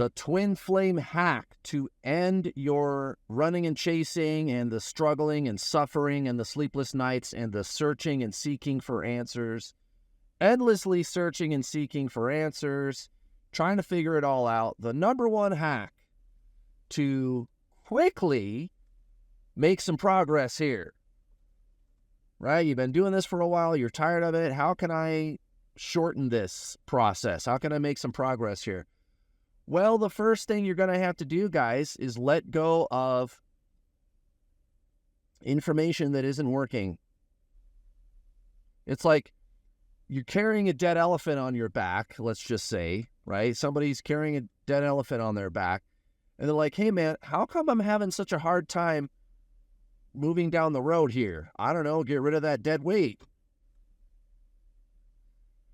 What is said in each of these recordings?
the twin flame hack to end your running and chasing and the struggling and suffering and the sleepless nights and the searching and seeking for answers, endlessly searching and seeking for answers, trying to figure it all out. The number one hack to quickly make some progress here, right? You've been doing this for a while. You're tired of it. How can I shorten this process? How can I make some progress here? Well, the first thing you're going to have to do, guys, is let go of information that isn't working. It's like you're carrying a dead elephant on your back, let's just say, right? Somebody's carrying a dead elephant on their back, and they're like, hey, man, how come I'm having such a hard time moving down the road here? I don't know, get rid of that dead weight.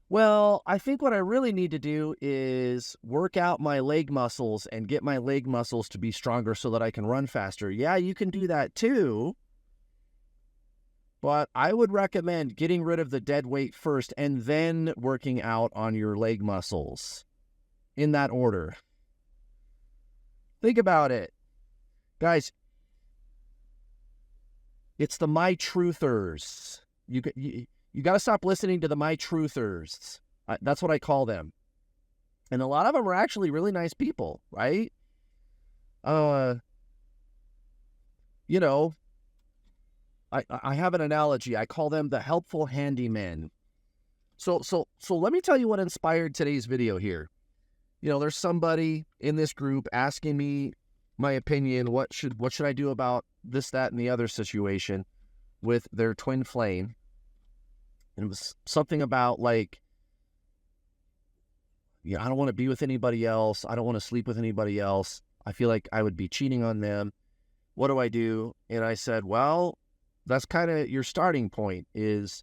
Well, I think what I really need to do is work out my leg muscles and get my leg muscles to be stronger so that I can run faster. Yeah, you can do that too. But I would recommend getting rid of the dead weight first and then working out on your leg muscles in that order. Think about it. Guys, it's the my truthers. You got to stop listening to the my truthers. That's what I call them. And a lot of them are actually really nice people, right? I have an analogy. I call them the helpful handymen. So let me tell you what inspired today's video here. There's somebody in this group asking me my opinion. What should I do about this, that, and the other situation with their twin flame? And it was something about like, I don't want to be with anybody else. I don't want to sleep with anybody else. I feel like I would be cheating on them. What do I do? And I said, well, that's kind of your starting point, is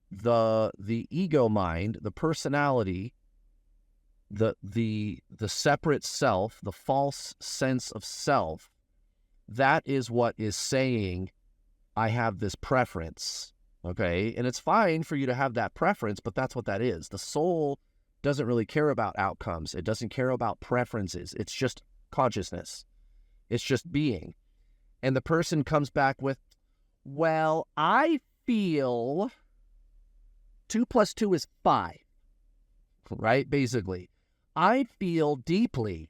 the ego mind, the personality, the separate self, the false sense of self. That is what is saying, I have this preference. Okay, and it's fine for you to have that preference, but that's what that is. The soul doesn't really care about outcomes. It doesn't care about preferences. It's just consciousness. It's just being. And the person comes back with, well, I feel 2 + 2 is 5, right? Basically, I feel deeply.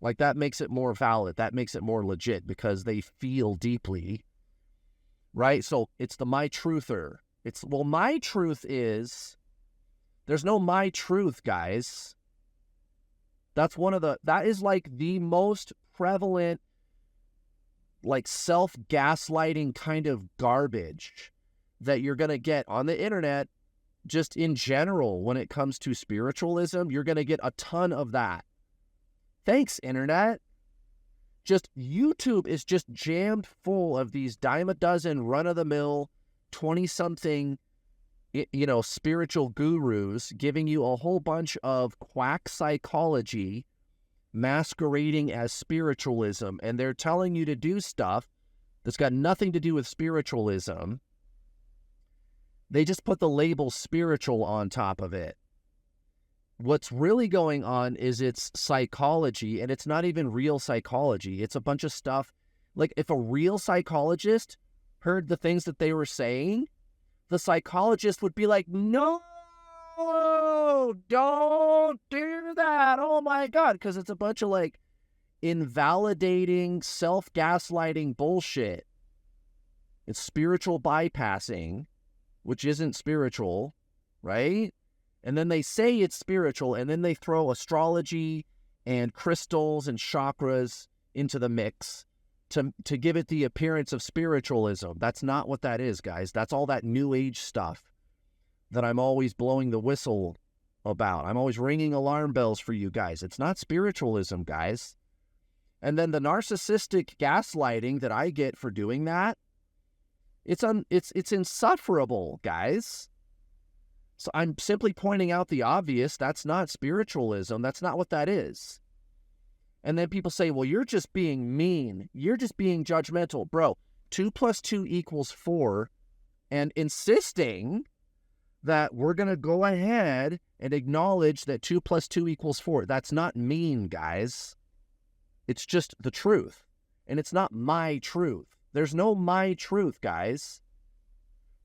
Like, that makes it more valid. That makes it more legit because they feel deeply. Right? So it's the my truther. My truth is, there's no my truth, guys. That is like the most prevalent, like self-gaslighting kind of garbage that you're going to get on the internet, just in general. When it comes to spiritualism, you're going to get a ton of that. Thanks, internet. Just YouTube is just jammed full of these dime a dozen run-of-the-mill 20-something, spiritual gurus giving you a whole bunch of quack psychology masquerading as spiritualism, and they're telling you to do stuff that's got nothing to do with spiritualism. They just put the label spiritual on top of it. What's really going on is it's psychology, and it's not even real psychology. It's a bunch of stuff. Like, if a real psychologist heard the things that they were saying, the psychologist would be like, no, don't do that. Oh my God. Because it's a bunch of like invalidating, self-gaslighting bullshit. It's spiritual bypassing, which isn't spiritual, right? And then they say it's spiritual, and then they throw astrology and crystals and chakras into the mix to give it the appearance of spiritualism. That's not what that is, guys. That's all that new age stuff that I'm always blowing the whistle about. I'm always ringing alarm bells for you guys. It's not spiritualism, guys. And then the narcissistic gaslighting that I get for doing that, it's insufferable, guys. So I'm simply pointing out the obvious. That's not spiritualism. That's not what that is. And then people say, well, you're just being mean. You're just being judgmental. Bro, 2 + 2 = 4, and insisting that we're going to go ahead and acknowledge that 2 + 2 = 4. That's not mean, guys. It's just the truth. And it's not my truth. There's no my truth, guys.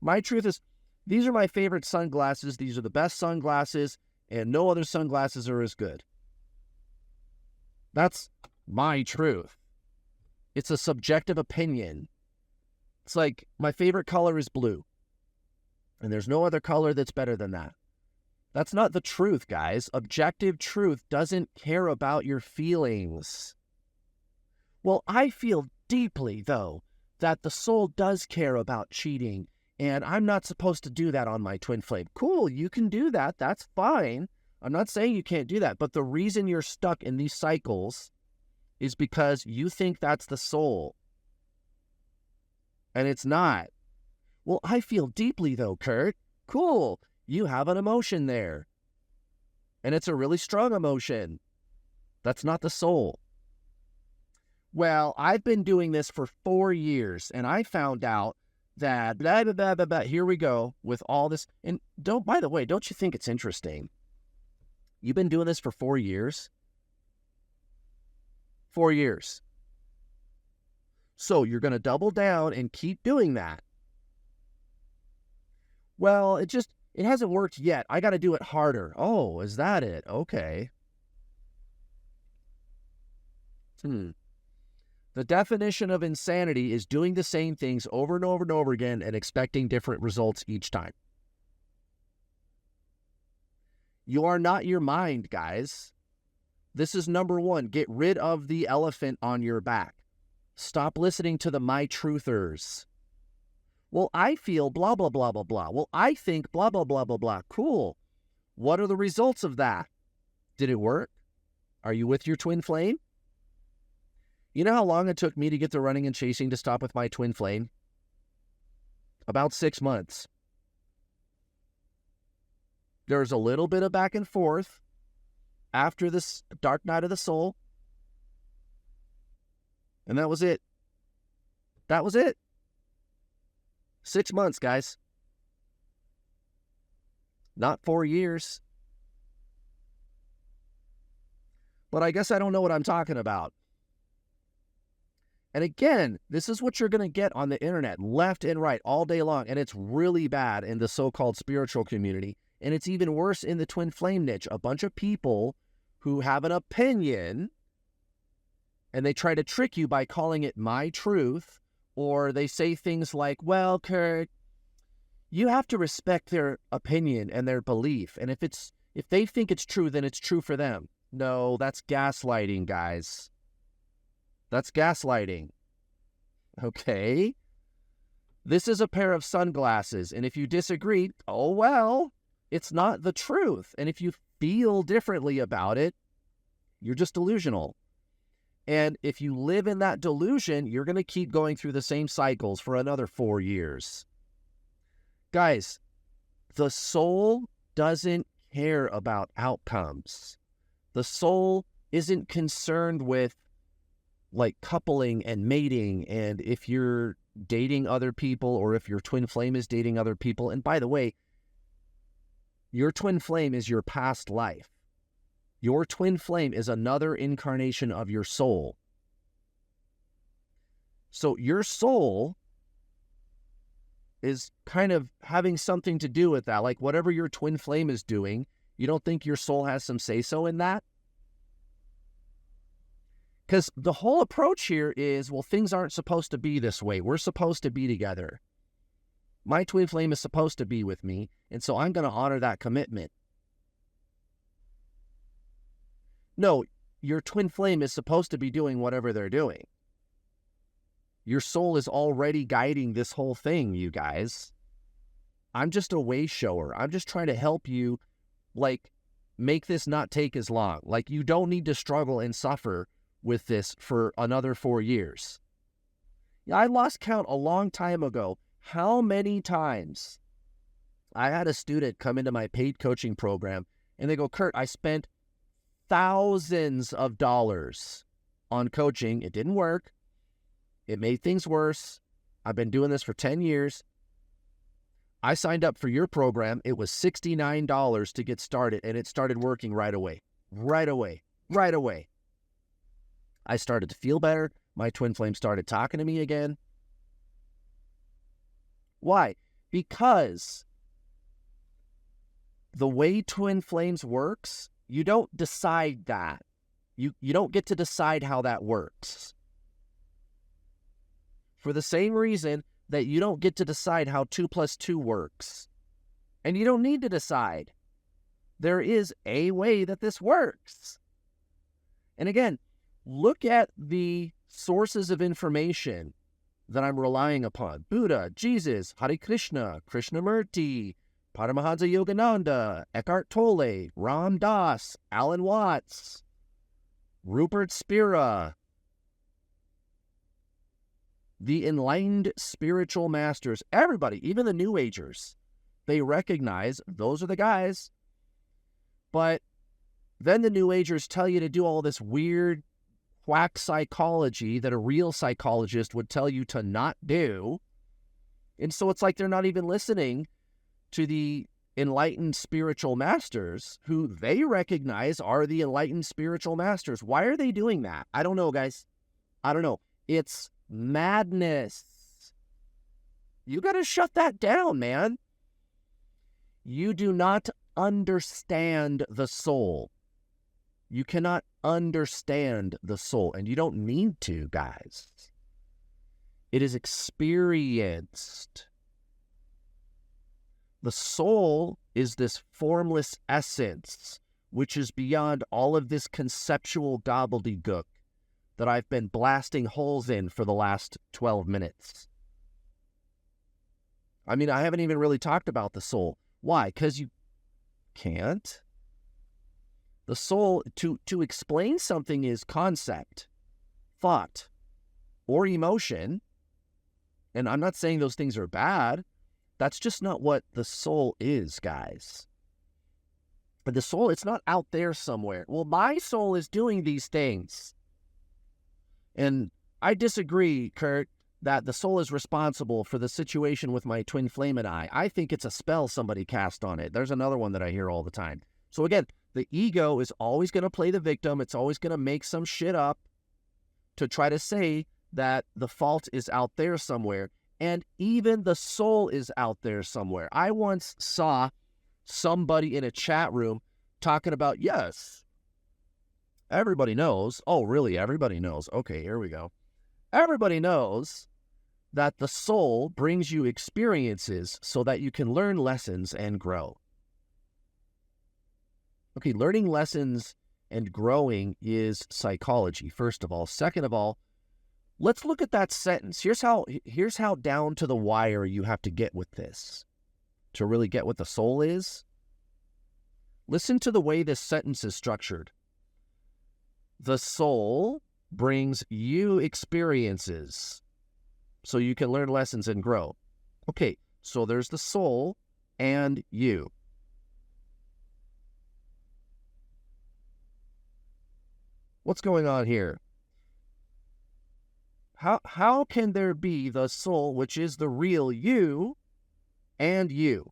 My truth is, these are my favorite sunglasses. These are the best sunglasses, and no other sunglasses are as good. That's my truth. It's a subjective opinion. It's like, my favorite color is blue, and there's no other color that's better than that. That's not the truth, guys. Objective truth doesn't care about your feelings. Well, I feel deeply, though, that the soul does care about cheating, and I'm not supposed to do that on my twin flame. Cool, you can do that. That's fine. I'm not saying you can't do that, but the reason you're stuck in these cycles is because you think that's the soul, and it's not. Well, I feel deeply, though, Kurt. Cool, you have an emotion there, and it's a really strong emotion. That's not the soul. Well, I've been doing this for 4 years, and I found out that blah, blah, blah, blah, blah. Here we go with all this. And by the way, don't you think it's interesting? You've been doing this for 4 years? 4 years. So you're going to double down and keep doing that. Well, it hasn't worked yet. I got to do it harder. Oh, is that it? Okay. The definition of insanity is doing the same things over and over and over again and expecting different results each time. You are not your mind, guys. This is number one. Get rid of the elephant on your back. Stop listening to the my truthers. Well, I feel blah, blah, blah, blah, blah. Well, I think blah, blah, blah, blah, blah. Cool. What are the results of that? Did it work? Are you with your twin flame? You know how long it took me to get the running and chasing to stop with my twin flame? About 6 months. There's a little bit of back and forth after this dark night of the soul. And that was it. That was it. 6 months, guys. Not 4 years. But I guess I don't know what I'm talking about. And again, this is what you're going to get on the internet, left and right, all day long. And it's really bad in the so-called spiritual community. And it's even worse in the twin flame niche. A bunch of people who have an opinion, and they try to trick you by calling it my truth, or they say things like, well, Kurt, you have to respect their opinion and their belief. And if they think it's true, then it's true for them. No, that's gaslighting, guys. That's gaslighting. Okay? This is a pair of sunglasses, and if you disagree, oh well, it's not the truth. And if you feel differently about it, you're just delusional. And if you live in that delusion, you're going to keep going through the same cycles for another 4 years. Guys, the soul doesn't care about outcomes. The soul isn't concerned with like coupling and mating, and if you're dating other people or if your twin flame is dating other people. And by the way, your twin flame is your past life. Your twin flame is another incarnation of your soul. So your soul is kind of having something to do with that. Like whatever your twin flame is doing, you don't think your soul has some say-so in that? Because the whole approach here is, well, things aren't supposed to be this way. We're supposed to be together. My twin flame is supposed to be with me, and so I'm going to honor that commitment. No, your twin flame is supposed to be doing whatever they're doing. Your soul is already guiding this whole thing, you guys. I'm just a way shower. I'm just trying to help you, like, make this not take as long. Like, you don't need to struggle and suffer with this for another 4 years. I lost count a long time ago how many times I had a student come into my paid coaching program and they go, Kurt, I spent thousands of dollars on coaching. It didn't work. It made things worse. I've been doing this for 10 years. I signed up for your program. It was $69 to get started, and it started working right away. Right away. Right away. I started to feel better. My twin flame started talking to me again. Why? Because the way twin flames works, you don't decide that. You don't get to decide how that works. For the same reason that you don't get to decide how 2 + 2 works. And you don't need to decide. There is a way that this works. And again, look at the sources of information that I'm relying upon. Buddha, Jesus, Hare Krishna, Krishnamurti, Paramahansa Yogananda, Eckhart Tolle, Ram Dass, Alan Watts, Rupert Spira, the enlightened spiritual masters, everybody, even the New Agers, they recognize those are the guys. But then the New Agers tell you to do all this weird quack psychology that a real psychologist would tell you to not do. And so it's like they're not even listening to the enlightened spiritual masters who they recognize are the enlightened spiritual masters. Why are they doing that? I don't know, guys. I don't know. It's madness. You got to shut that down, man. You do not understand the soul. You cannot understand the soul, and you don't need to, guys. It is experienced. The soul is this formless essence, which is beyond all of this conceptual gobbledygook that I've been blasting holes in for the last 12 minutes. I mean, I haven't even really talked about the soul. Why? Because you can't. The soul, to explain something is concept, thought, or emotion. And I'm not saying those things are bad. That's just not what the soul is, guys. But the soul, it's not out there somewhere. Well, my soul is doing these things. And I disagree, Kurt, that the soul is responsible for the situation with my twin flame and I. I think it's a spell somebody cast on it. There's another one that I hear all the time. So again, the ego is always going to play the victim. It's always going to make some shit up to try to say that the fault is out there somewhere. And even the soul is out there somewhere. I once saw somebody in a chat room talking about, yes, everybody knows. Oh, really? Everybody knows. Okay, here we go. Everybody knows that the soul brings you experiences so that you can learn lessons and grow. Okay, learning lessons and growing is psychology, first of all. Second of all, let's look at that sentence. Here's how down to the wire you have to get with this to really get what the soul is. Listen to the way this sentence is structured. The soul brings you experiences so you can learn lessons and grow. Okay, so there's the soul and you. What's going on here? How can there be the soul, which is the real you, and you?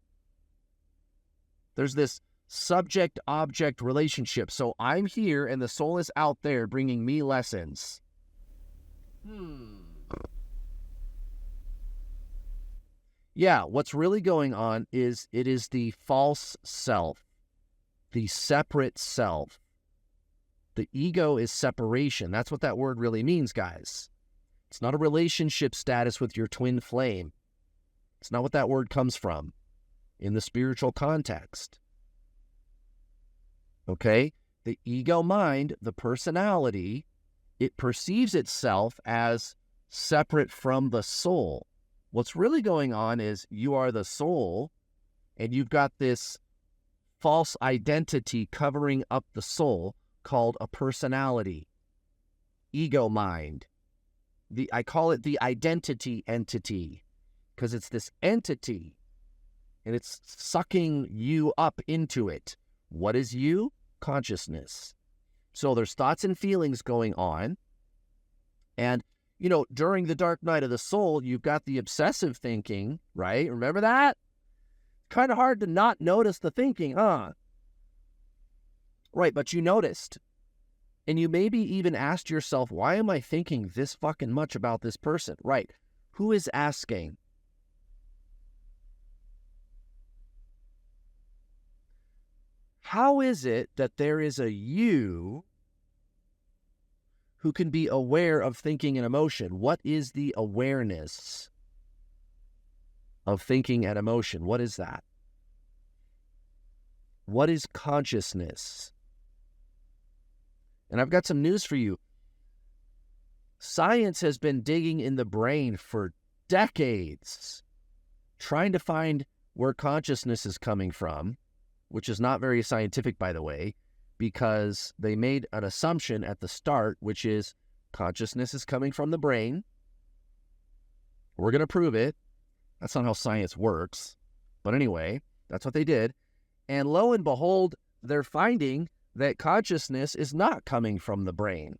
There's this subject-object relationship. So I'm here and the soul is out there bringing me lessons. Yeah, what's really going on is it is the false self, the separate self. The ego is separation. That's what that word really means, guys. It's not a relationship status with your twin flame. It's not what that word comes from in the spiritual context. Okay? The ego mind, the personality, it perceives itself as separate from the soul. What's really going on is you are the soul, and you've got this false identity covering up the soul called a personality, ego mind. I call it the identity entity because it's this entity and it's sucking you up into it. What is you? Consciousness. So there's thoughts and feelings going on. And, during the dark night of the soul, you've got the obsessive thinking, right? Remember that? Kind of hard to not notice the thinking, huh? Right, but you noticed. And you maybe even asked yourself, why am I thinking this fucking much about this person? Right. Who is asking? How is it that there is a you who can be aware of thinking and emotion? What is the awareness of thinking and emotion? What is that? What is consciousness? And I've got some news for you. Science has been digging in the brain for decades, trying to find where consciousness is coming from, which is not very scientific, by the way, because they made an assumption at the start, which is consciousness is coming from the brain. We're going to prove it. That's not how science works. But anyway, that's what they did. And lo and behold, they're finding that consciousness is not coming from the brain.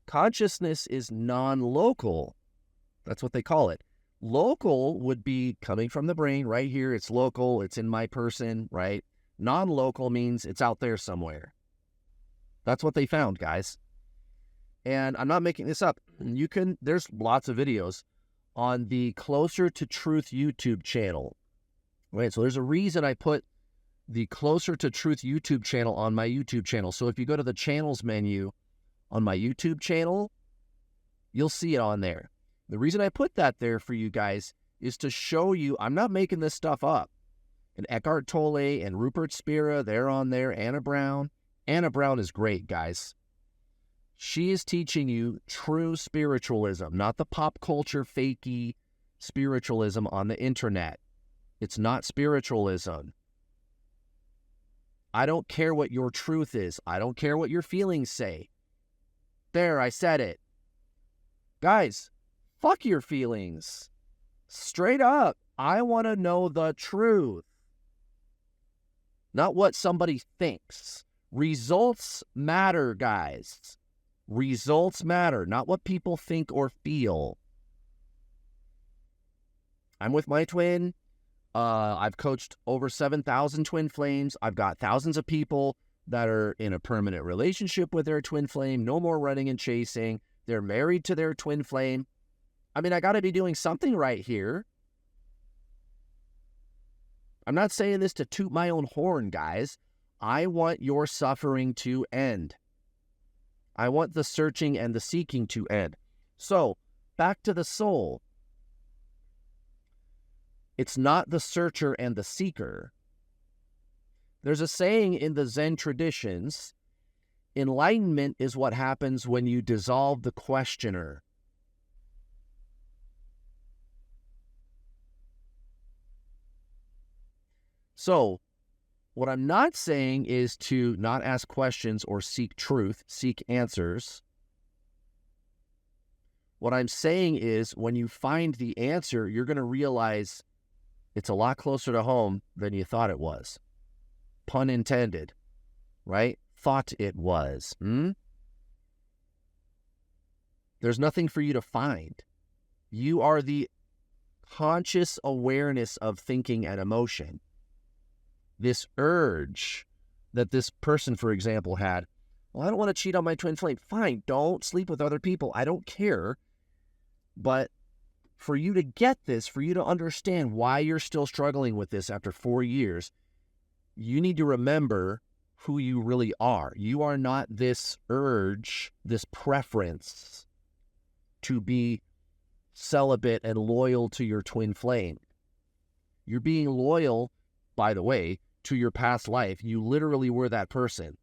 Consciousness is non-local. That's what they call it. Local would be coming from the brain right here. It's local. It's in my person, right? Non-local means it's out there somewhere. That's what they found, guys. And I'm not making this up. There's lots of videos on the Closer to Truth YouTube channel. Right? So there's a reason I put the Closer to Truth YouTube channel on my YouTube channel. So if you go to the channels menu on my YouTube channel, you'll see it on there. The reason I put that there for you guys is to show you I'm not making this stuff up. And Eckhart Tolle and Rupert Spira, they're on there. Anna Brown. Anna Brown is great, guys. She is teaching you true spiritualism, not the pop culture fakey spiritualism on the internet. It's not spiritualism. I don't care what your truth is. I don't care what your feelings say. There, I said it. Guys, fuck your feelings. Straight up, I want to know the truth. Not what somebody thinks. Results matter, guys. Results matter, not what people think or feel. I'm with my twin. I've coached over 7,000 twin flames. I've got thousands of people that are in a permanent relationship with their twin flame. No more running and chasing. They're married to their twin flame. I mean, I got to be doing something right here. I'm not saying this to toot my own horn, guys. I want your suffering to end. I want the searching and the seeking to end. So, back to the soul. It's not the searcher and the seeker. There's a saying in the Zen traditions, enlightenment is what happens when you dissolve the questioner. So, what I'm not saying is to not ask questions or seek truth, seek answers. What I'm saying is when you find the answer, you're going to realize it's a lot closer to home than you thought it was. Pun intended, right? Thought it was. There's nothing for you to find. You are the conscious awareness of thinking and emotion. This urge that this person, for example, had, well, I don't want to cheat on my twin flame. Fine, don't sleep with other people. I don't care. But for you to get this, for you to understand why you're still struggling with this after 4 years, you need to remember who you really are. You are not this urge, this preference to be celibate and loyal to your twin flame. You're being loyal, by the way, to your past life. You literally were that person.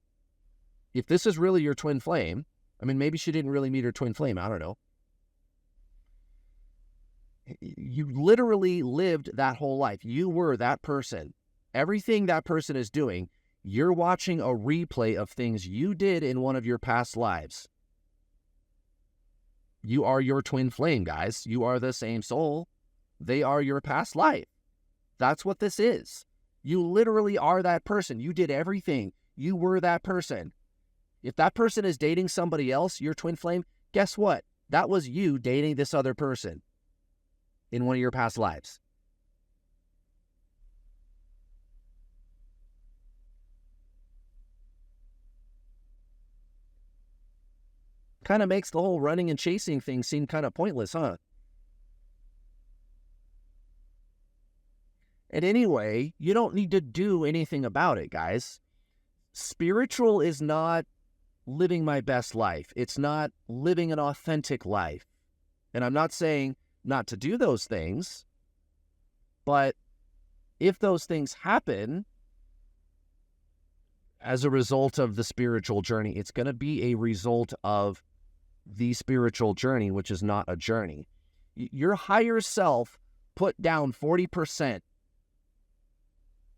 If this is really your twin flame, I mean, maybe she didn't really meet her twin flame. I don't know. You literally lived that whole life. You were that person. Everything that person is doing, you're watching a replay of things you did in one of your past lives. You are your twin flame, guys. You are the same soul. They are your past life. That's what this is. You literally are that person. You did everything. You were that person. If that person is dating somebody else, your twin flame, guess what? That was you dating this other person in one of your past lives. Kind of makes the whole running and chasing thing seem kind of pointless, huh? And anyway, you don't need to do anything about it, guys. Spiritual is not living my best life. It's not living an authentic life. And I'm not saying not to do those things, but if those things happen as a result of the spiritual journey, it's going to be a result of the spiritual journey, which is not a journey. Your higher self put down 40%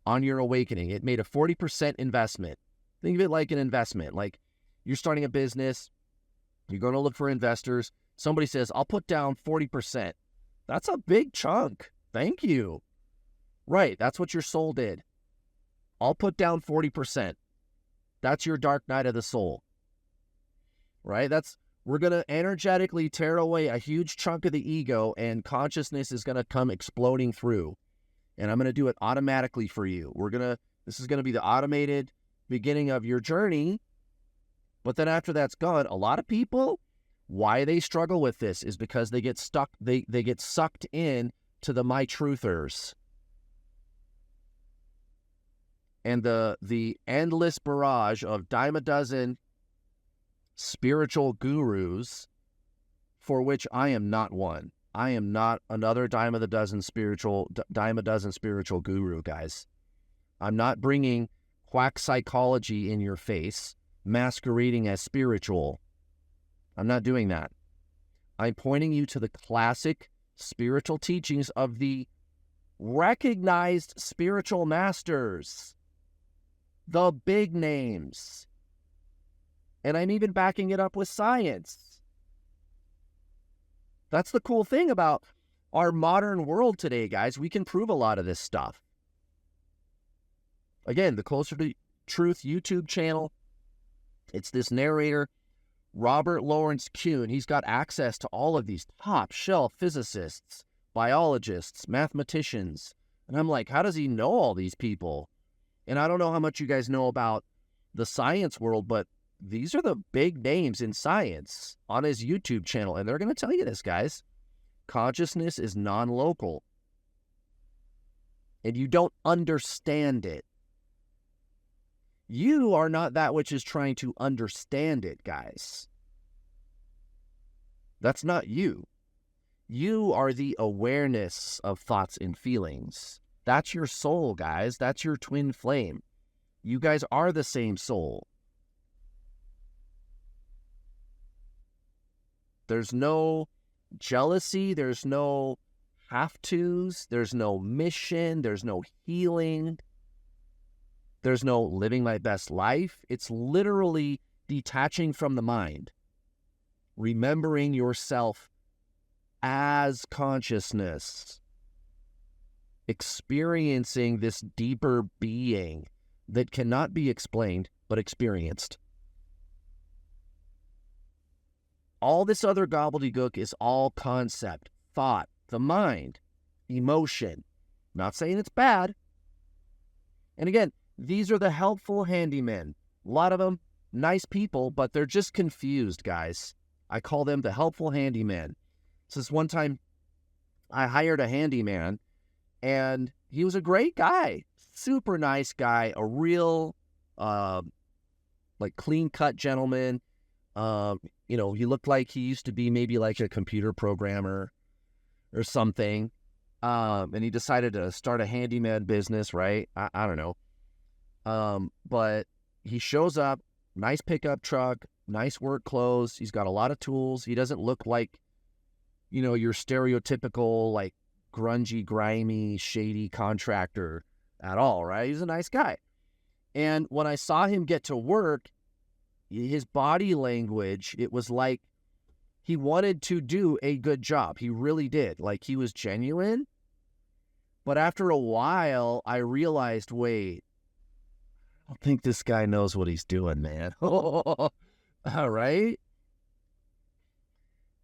on your awakening. It made a 40% investment. Think of it like an investment. Like you're starting a business, you're going to look for investors. Somebody says, I'll put down 40%. That's a big chunk. Thank you. Right, that's what your soul did. I'll put down 40%. That's your dark night of the soul. Right? We're going to energetically tear away a huge chunk of the ego, and consciousness is going to come exploding through. And I'm going to do it automatically for you. This is going to be the automated beginning of your journey. But then after that's gone, a lot of people, why they struggle with this is because they get stuck, they get sucked in to the my truthers. And the endless barrage of dime a dozen spiritual gurus, for which I am not one. I am not another dime a dozen spiritual guru, guys. I'm not bringing quack psychology in your face, masquerading as spiritual. I'm not doing that. I'm pointing you to the classic spiritual teachings of the recognized spiritual masters, the big names. And I'm even backing it up with science. That's the cool thing about our modern world today, guys. We can prove a lot of this stuff. Again, the Closer to Truth YouTube channel, it's this narrator, Robert Lawrence Kuhn. He's got access to all of these top shelf physicists, biologists, mathematicians. And I'm like, how does he know all these people? And I don't know how much you guys know about the science world, but these are the big names in science on his YouTube channel. And they're going to tell you this, guys. Consciousness is non-local. And you don't understand it. You are not that which is trying to understand it, guys. That's not you. You are the awareness of thoughts and feelings. That's your soul, guys. That's your twin flame. You guys are the same soul. There's no jealousy. There's no have-tos. There's no mission. There's no healing. There's no living my best life. It's literally detaching from the mind, remembering yourself as consciousness, experiencing this deeper being that cannot be explained but experienced. All this other gobbledygook is all concept, thought, the mind, emotion. Not saying it's bad. And again, these are the helpful handymen. A lot of them, nice people, but they're just confused, guys. I call them the helpful handymen. So this one time, I hired a handyman, and he was a great guy. Super nice guy. A real, clean-cut gentleman. He looked like he used to be maybe like a computer programmer or something. And he decided to start a handyman business, right? I don't know. But he shows up, nice pickup truck, nice work clothes. He's got a lot of tools. He doesn't look like, your stereotypical, like, grungy, grimy, shady contractor at all, right? He's a nice guy. And when I saw him get to work, his body language, it was like he wanted to do a good job. He really did. Like, he was genuine. But after a while, I realized, wait, I don't think this guy knows what he's doing, man. All right?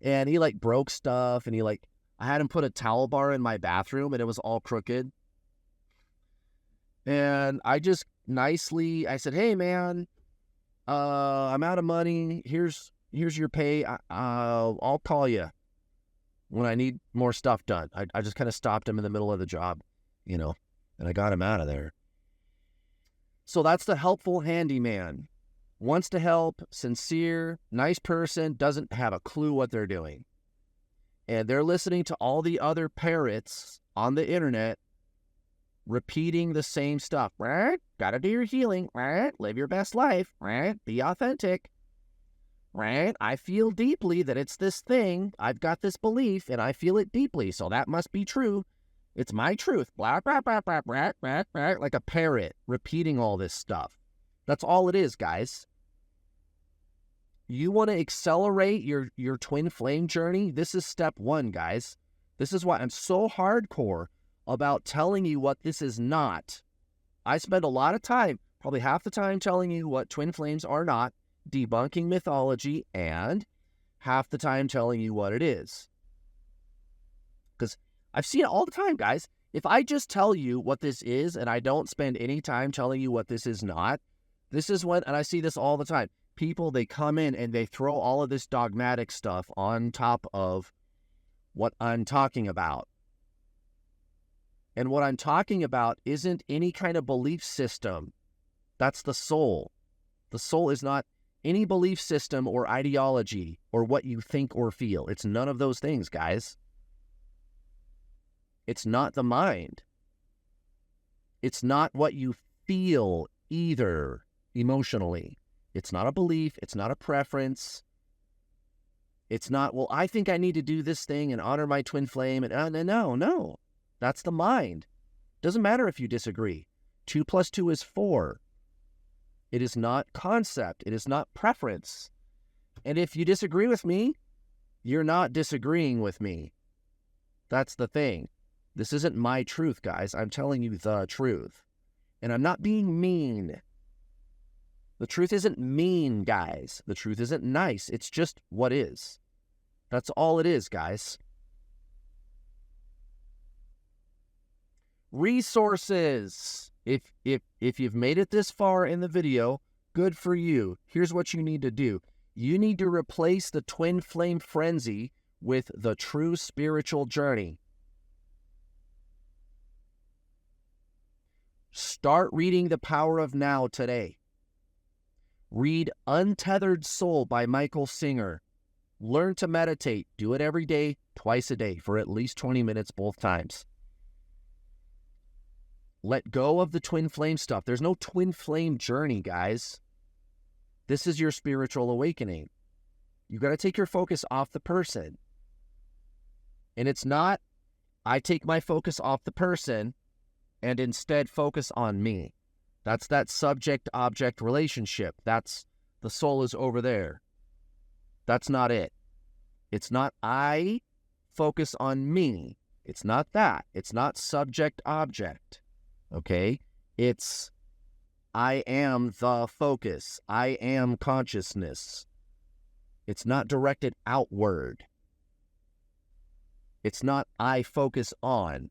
And he, broke stuff, and I had him put a towel bar in my bathroom, and it was all crooked. And I just nicely, I said, hey, man, I'm out of money. Here's here's your pay. I'll call you when I need more stuff done. I just kind of stopped him in the middle of the job, and I got him out of there. So that's the helpful handyman. Wants to help, sincere, nice person, doesn't have a clue what they're doing. And they're listening to all the other parrots on the internet repeating the same stuff. Right? Gotta do your healing. Right? Live your best life. Right? Be authentic. Right? I feel deeply that it's this thing. I've got this belief and I feel it deeply, so that must be true. It's my truth. Blah, blah, blah, blah, blah, blah, blah, like a parrot repeating all this stuff. That's all it is, guys. You want to accelerate your twin flame journey? This is step one, guys. This is why I'm so hardcore about telling you what this is not. I spend a lot of time, probably half the time, telling you what twin flames are not, debunking mythology, and half the time telling you what it is. Because I've seen it all the time, guys. If I just tell you what this is and I don't spend any time telling you what this is not, this is when, and I see this all the time, people, they come in and they throw all of this dogmatic stuff on top of what I'm talking about. And what I'm talking about isn't any kind of belief system. That's the soul. The soul is not any belief system or ideology or what you think or feel. It's none of those things, guys. It's not the mind. It's not what you feel either emotionally. It's not a belief. It's not a preference. It's not, well, I think I need to do this thing and honor my twin flame. And no. That's the mind. Doesn't matter if you disagree. 2 + 2 is 4. It is not concept. It is not preference. And if you disagree with me, you're not disagreeing with me. That's the thing. This isn't my truth, guys. I'm telling you the truth. And I'm not being mean. The truth isn't mean, guys. The truth isn't nice. It's just what is. That's all it is, guys. Resources. If you've made it this far in the video, good for you. Here's what you need to do. You need to replace the twin flame frenzy with the true spiritual journey. Start reading The Power of Now today. Read Untethered Soul by Michael Singer. Learn to meditate. Do it every day, twice a day, for at least 20 minutes both times. Let go of the twin flame stuff. There's no twin flame journey, guys. This is your spiritual awakening. You got to take your focus off the person. And it's not, I take my focus off the person and instead focus on me. That's that subject-object relationship. That's the soul is over there. That's not it. It's not I focus on me. It's not that. It's not subject-object. Okay? It's I am the focus. I am consciousness. It's not directed outward. It's not I focus on.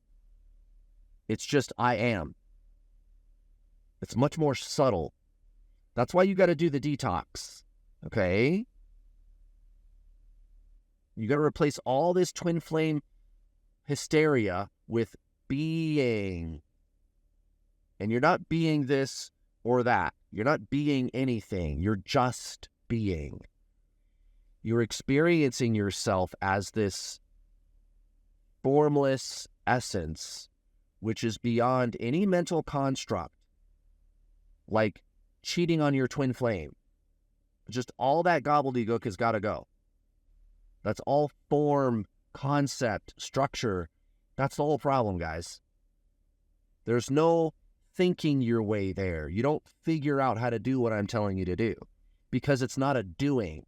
It's just I am. It's much more subtle. That's why you got to do the detox. Okay? You got to replace all this twin flame hysteria with being. And you're not being this or that. You're not being anything. You're just being. You're experiencing yourself as this formless essence, which is beyond any mental construct, like cheating on your twin flame. Just all that gobbledygook has got to go. That's all form, concept, structure. That's the whole problem, guys. There's no thinking your way there. You don't figure out how to do what I'm telling you to do because it's not a doing.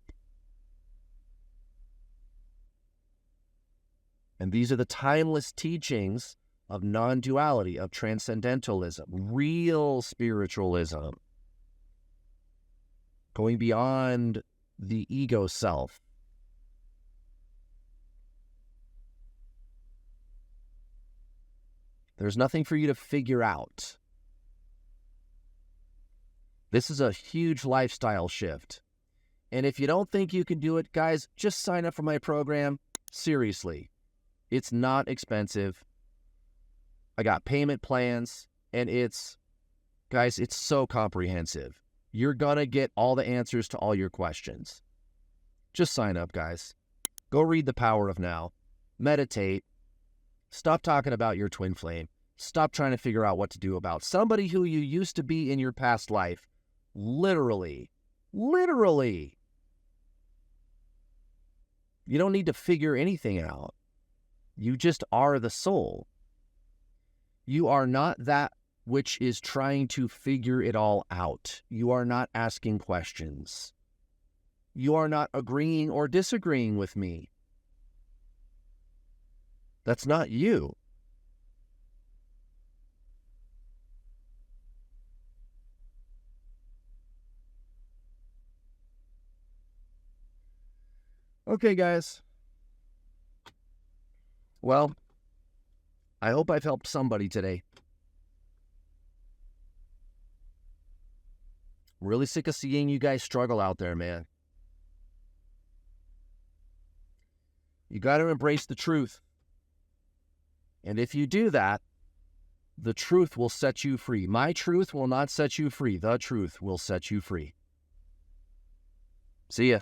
And these are the timeless teachings of non-duality, of transcendentalism, real spiritualism, going beyond the ego self. There's nothing for you to figure out. This is a huge lifestyle shift. And if you don't think you can do it, guys, just sign up for my program. Seriously, it's not expensive. I got payment plans, and guys, it's so comprehensive. You're going to get all the answers to all your questions. Just sign up, guys. Go read The Power of Now. Meditate. Stop talking about your twin flame. Stop trying to figure out what to do about somebody who you used to be in your past life. Literally. You don't need to figure anything out. You just are the soul. You are not that which is trying to figure it all out. You are not asking questions. You are not agreeing or disagreeing with me. That's not you. Okay, guys. Well, I hope I've helped somebody today. Really sick of seeing you guys struggle out there, man. You got to embrace the truth. And if you do that, the truth will set you free. My truth will not set you free. The truth will set you free. See ya.